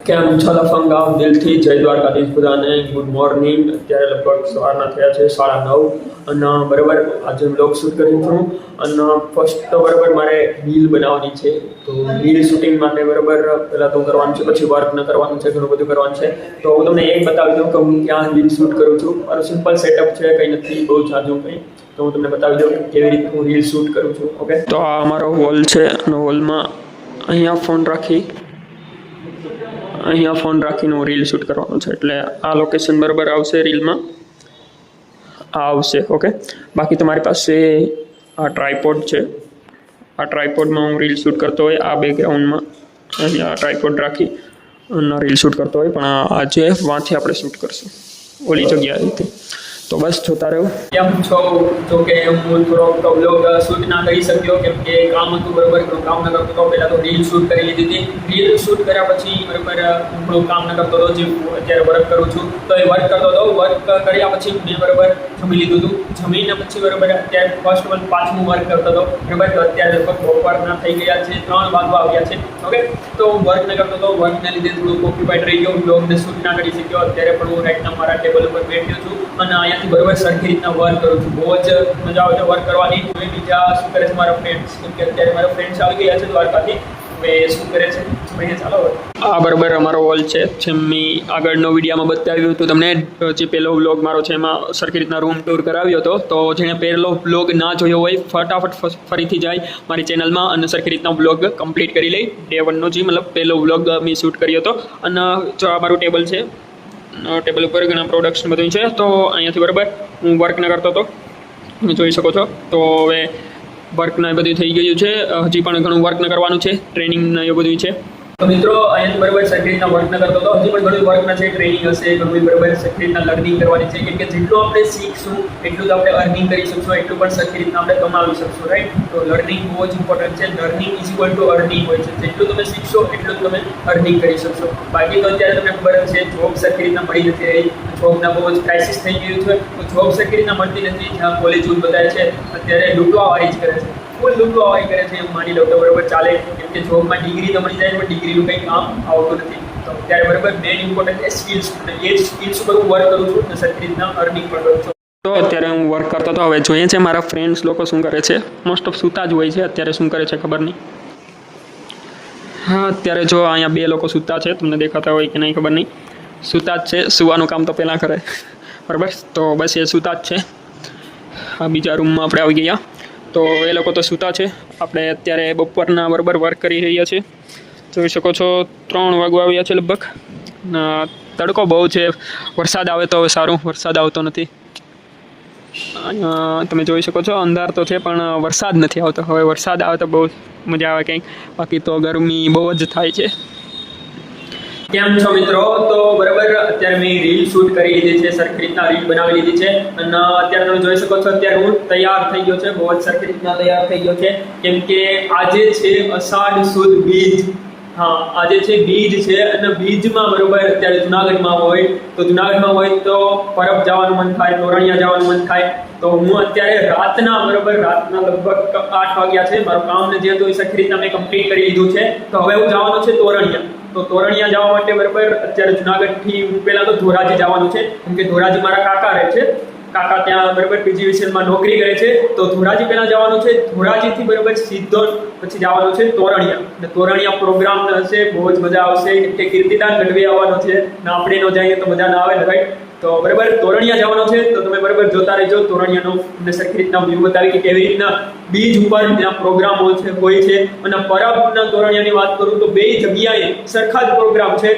કેમ છો લફંગાઓ દિલથી જય દ્વારકાધીશ બધાને ગુડ મોર્નિંગ। અત્યારે લગભગ સવારના થયા છે 9:30 અને બરાબર આજે બ્લોગ શૂટ કરી છું અને ફર્સ્ટ તો બરાબર મારે રીલ બનાવવાની છે। તો રીલ શૂટિંગ માટે બરાબર પહેલાં તો કરવાનું છે, પછી વર્ક ન કરવાનું છે, ઘણું બધું કરવાનું છે। તો હું તમને એક બતાવી દઉં કે હું ક્યાં રીલ શૂટ કરું છું। મારું સિમ્પલ સેટઅપ છે, કંઈ નથી બહુ જાજુ કંઈ। તો હું તમને બતાવી દઉં કે કેવી રીતે હું રીલ શૂટ કરું છું। ઓકે, તો આ અમારો હોલ છે અને હોલમાં અહીંયા ફોન રાખીને હું રીલ શૂટ કરવાનું છે, એટલે આ લોકેશન બરાબર આવશે રીલમાં, આ આવશે। ઓકે, બાકી તમારી પાસે આ ટ્રાયપોડ છે, આ ટ્રાયપોડમાં હું રીલ શૂટ કરતો હોય, આ બેકગ્રાઉન્ડમાં અહીંયા ટ્રાયપોડ રાખી અને રીલ શૂટ કરતો હોય, પણ આજે વાંથી આપણે શૂટ કરશું ઓલી જગ્યાએથી। તો બસ જોતા રહો। કેમ છો? જો કે હું થોડો બ્લોગ શૂટ ના કરી શક્યો કેમ કે કામ હતું બરાબર, કામ ન કરતો હતો। પહેલાં તો રીલ શૂટ કરી લીધી હતી, રીલ શૂટ કર્યા પછી બરાબર હું થોડું કામ ન કરતો હતો, જે અત્યારે વર્ક કરું છું તો એ વર્ક કરતો હતો। વર્ક કર્યા પછી મેં બરાબર જમી લીધું હતું, જમીને પછી બરાબર અત્યારે ફર્સ્ટ વન પાછું વર્ક કરતો હતો બરાબર। તો અત્યારે લગભગ બપોરના થઈ ગયા છે, 3 વાગવા આવ્યા છે। ઓકે, તો હું વર્ક ન કરતો હતો, વર્કને લીધે થોડું ઓક્યુપાઈડ રહી ગયો, બ્લોગને શૂટ ના કરી શક્યો। અત્યારે પણ હું રાઈટના મારા ટેબલ ઉપર બેઠ્યો છું અને અહીંયાથી બરાબર સરખી રીતના વર્ક કરું છું। બહુ જ મજા આવે છે વર્ક કરવાની। બીજા શું કરે છે મારા ફ્રેન્ડ્સ, કેમ કે અત્યારે મારા ફ્રેન્ડ્સ આવી ગયા છે દ્વારકાથી, હવે શું કરે છે જોઈએ, ચાલો। આ બરાબર અમારો હોલ છે, જેમ મેં આગળનો વિડીયોમાં બતાવ્યું હતું તમને, જે પહેલો વ્લોગ મારો છે એમાં સરખી રીતના રૂમ ટૂર કરાવ્યો હતો। તો જેણે પહેલો વ્લોગ ના જોયો હોય ફટાફટ ફરીથી જાય મારી ચેનલમાં અને સરખી રીતના વ્લોગ કમ્પ્લીટ કરી લઈ। ડે 1નો જે મતલબ પહેલો વ્લોગ મેં શૂટ કર્યો હતો। અને જો આ મારું ટેબલ છે, ટેબલ ઉપર ઘણા પ્રોડક્ટ્સ બધું છે। તો અહીંયાથી બરાબર હું વર્ક ન કરતો હતો, તમે જોઈ શકો છો। તો હવે વર્કના એ બધું થઈ ગયું છે, હજી પણ ઘણું વર્ક ન કરવાનું છે, ટ્રેનિંગને એ બધું છે। તો મિત્રો અહીંયા બરાબર સરખી રીતના વર્ક ન કરતો હતો, હજી પણ ઘણું વર્કના છે, ટ્રેનિંગ હશે, ઘણું બરાબર સરખી રીતના લર્નિંગ કરવાની છે, કેમ કે જેટલું આપણે શીખશું એટલું જ આપણે અર્નિંગ કરી શકશું, એટલું પણ સરખી રીતના આપણે કમાવી શકશું, રાઈટ। તો લર્નિંગ બહુ જ ઇમ્પોર્ટન્ટ છે, learning is equal to earning હોય છે। જેટલું તમે શીખશો એટલું જ તમે અર્નિંગ કરી શકશો। બાકી તો અત્યારે તમને ખબર જ છે જોબ સરખી રીતના મળી નથી રહી, જોબના બહુ જ ક્રાઇસિસ થઈ ગયું છે, તો જોબ સરખી રીતના મળતી નથી। જ્યાં કોલેજ બધાય છે અત્યારે લૂંટવાવાળી જ કરે છે, ફૂલ લૂંટવાવાળી કરે છે, એમ માની લો તો બરાબર ચાલે, કેમ કે જોબમાં ડિગ્રી તો મળી જાય પણ ડિગ્રીનું કંઈ કામ આવતું નથી। તો અત્યારે બરાબર મેઇન ઇમ્પોર્ટન્ટ છે સ્કિલ્સ, અને એ સ્કિલ્સ ઉપર હું વર્ક કરું છું અને સરખી રીતના અર્નિંગ પણ કરું છું। તો અત્યારે હું વર્ક કરતો હતો, હવે જોઈએ છે મારા ફ્રેન્ડ્સ લોકો શું કરે છે। મોસ્ટ ઓફ સૂતા જ હોય છે, અત્યારે શું કરે છે ખબર નહીં। હા, અત્યારે જો અહીંયા 2 લોકો સૂતા છે, તમને દેખાતા હોય કે નહીં ખબર નહીં, સૂતા જ છે, સૂવાનું કામ તો પહેલાં કરે બરાબર। તો બસ એ સૂતા જ છે। આ બીજા રૂમમાં આપણે આવી ગયા, તો એ લોકો તો સૂતા છે, આપણે અત્યારે બપોરના બરાબર વર્ક કરી રહ્યા છીએ। જોઈ શકો છો 3 વાગવા આવ્યા છે લગભગ, તડકો બહુ છે, વરસાદ આવે તો હવે સારું, વરસાદ આવતો નથી। તમે જોઈ શકો છો અંધાર તો છે પણ વરસાદ નથી આવતો, હવે વરસાદ આવે તો બહુ મજા આવે કંઈક, બાકી તો ગરમી બહુ જ થાય છે। કેમ છો મિત્રો? તો બરાબર અત્યારે મેં રીલ શૂટ કરી લીધી છે, સરખી રીતના રીલ બનાવી લીધી છે અને અત્યારે તમે જોઈ શકો છો અત્યારે હું તૈયાર થઈ ગયો છે, બહુ જ સરખી રીતના તૈયાર થઈ ગયો છે, કેમ કે આજે છે અષાઢ સુદ બીજ। હા, આજે છે બીજ છે અને બીજમાં બરાબર અત્યારે જુનાગઢમાં હોય તો પરબ જવાનું મન થાય, તોરણિયા જવાનું મન થાય। તો હું અત્યારે રાતના લગભગ 8 વાગ્યા છે, મારું કામ ને જે હતું એ સરખી રીતના મેં કમ્પ્લીટ કરી લીધું છે। તો હવે હું જવાનું છે તોરણિયા। તો તોરણિયા જવા માટે બરાબર અત્યારે જુનાગઢથી હું પહેલાં તો ધોરાજી જવાનું છે, કેમ કે ધોરાજી મારા કાકા રહે છે, કાકા ત્યાં બરાબર પીજીવીસીએલમાં નોકરી કરે છે। તો ધોરાજી પહેલાં જવાનું છે, ધોરાજીથી બરાબર સીધો પછી જવાનું છે તોરણિયા, અને તોરણિયા પ્રોગ્રામ હશે, બહુ જ મજા આવશે, કેમ કે કીર્તિદાન ગઢવી આવવાનો છે ને આપણે ન જઈએ તો મજા ના આવે ને, રાઈટ। તો બરાબર તોરણિયા જવાનું છે, તો તમે બરાબર જોતા રહેજો તોરણિયાનો, તમને સરખી રીતના વ્યૂ બતાવી કે કેવી રીતના બીજ ઉપર ત્યાં પ્રોગ્રામ હોય છે। અને પરબના તોરણિયાની વાત કરું તો 2 જગ્યાએ સરખા જ પ્રોગ્રામ છે,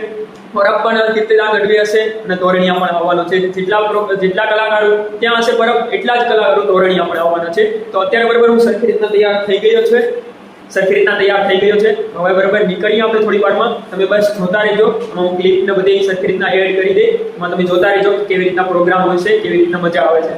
પરબ પણ કીર્તિદાન ગઢવી હશે અને તોરણિયા પણ આવવાનો છે। જેટલા કલાકારો ત્યાં હશે પરબ, એટલા જ કલાકારો તોરણિયા પણ આવવાના છે। તો અત્યારે બરાબર હું સરખી રીતના તૈયાર થઈ ગયો છે, હવે બરાબર નીકળીએ આપણે થોડી વારમાં, તમે બસ જોતા રહેજો, હું ક્લિપને બધી સરખી રીતના એડ કરી દે, એમાં તમે જોતા રહેજો કેવી રીતના પ્રોગ્રામ હોય છે, કેવી રીતના મજા આવે છે।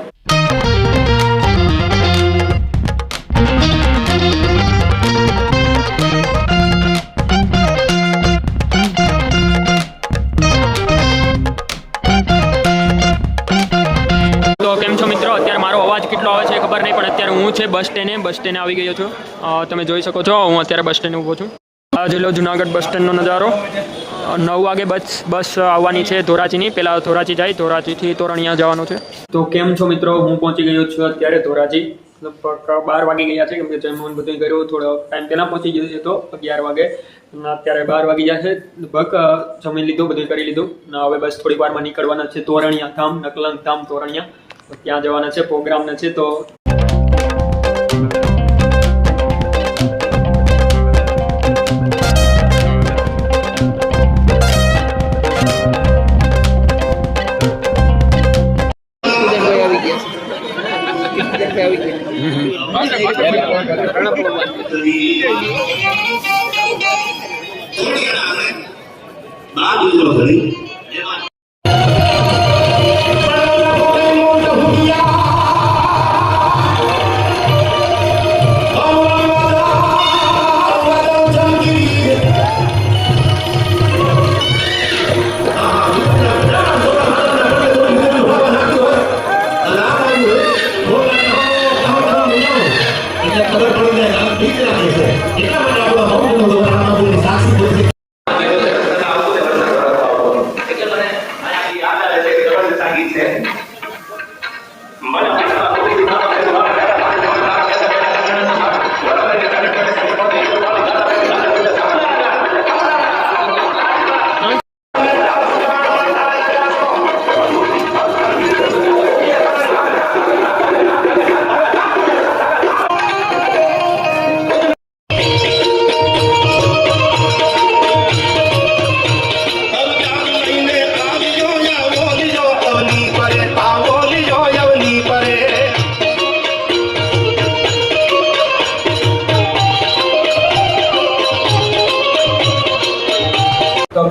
તો કેમ છો મિત્રો? અત્યારે મારો અવાજ કેટલો આવે છે ખબર નહીં, પણ અત્યારે હું છે બસ સ્ટેન્ડે આવી ગયો છું। તમે જોઈ શકો છો હું અત્યારે બસ સ્ટેન્ડે ઊભો છું। આ જોઈ લો જુનાગઢ બસ સ્ટેન્ડનો નજારો, 9 વાગે બસ આવવાની છે ધોરાજીની. પહેલાં ધોરાજી જાય, ધોરાજીથી તોરણિયા જવાનું છે. તો કેમ છો મિત્રો, હું પહોંચી ગયો છું અત્યારે ધોરાજી. લગભગ 12 વાગી ગયા છે, કેમ કે જમવાનું બધું કર્યું. થોડો ટાઈમ પહેલાં પહોંચી ગયો છે તો 11 વાગે, અને અત્યારે 12 વાગી ગયા છે. લગભગ જમી લીધું, બધું કરી લીધું. અને હવે બસ થોડીક વારમાં નીકળવાના છે તોરણિયા ધામ, નકલંગ ધામ તોરણિયા. ત્યાં જવાના છે, પ્રોગ્રામના છે. તો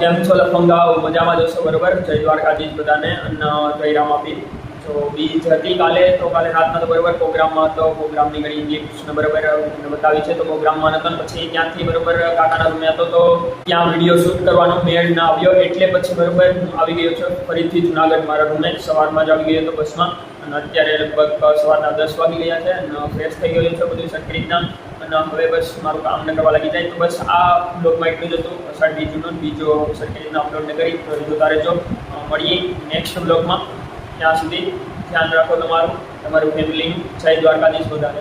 કેમ છો લફંગાઓ, મજામાં જશો બરોબર. જય દ્વારકાધીશ બધાને, અને જય રામાપીર. તો બીજ હતી કાલે, તો કાલે રાતના તો બરોબર પ્રોગ્રામમાં હતો. પ્રોગ્રામની ઘણી ક્લિપ્સ બરોબર બતાવી છે. તો પ્રોગ્રામમાં નતો, પછી ત્યાંથી બરોબર કાકાના રૂમે હતો, તો ત્યાં વિડીયો શૂટ કરવાનો મેળ ના આવ્યો. એટલે પછી બરોબર આવી ગયો છું ફરીથી જુનાગઢ મારા રૂમે. સવારમાં જ આવી ગયો હતો બસમાં, અને અત્યારે લગભગ સવારના 10 વાગી ગયા છે. અને ફ્રેશ થઈ ગયો છે બધું સરખી રીતના, અને હવે બસ મારું કામ ન કરવા લાગી જાય. તો બસ આ બ્લોગમાં એટલું જ હતું. અષાઢ બીજનો બીજો સરખી રીતના અપલોડ કરી તો જોતા રહેજો. મળીએ નેક્સ્ટ બ્લોગમાં. ત્યાં સુધી ધ્યાન રાખો તમારું ફેમિલીનું. જય દ્વારકાધીશ બધાને.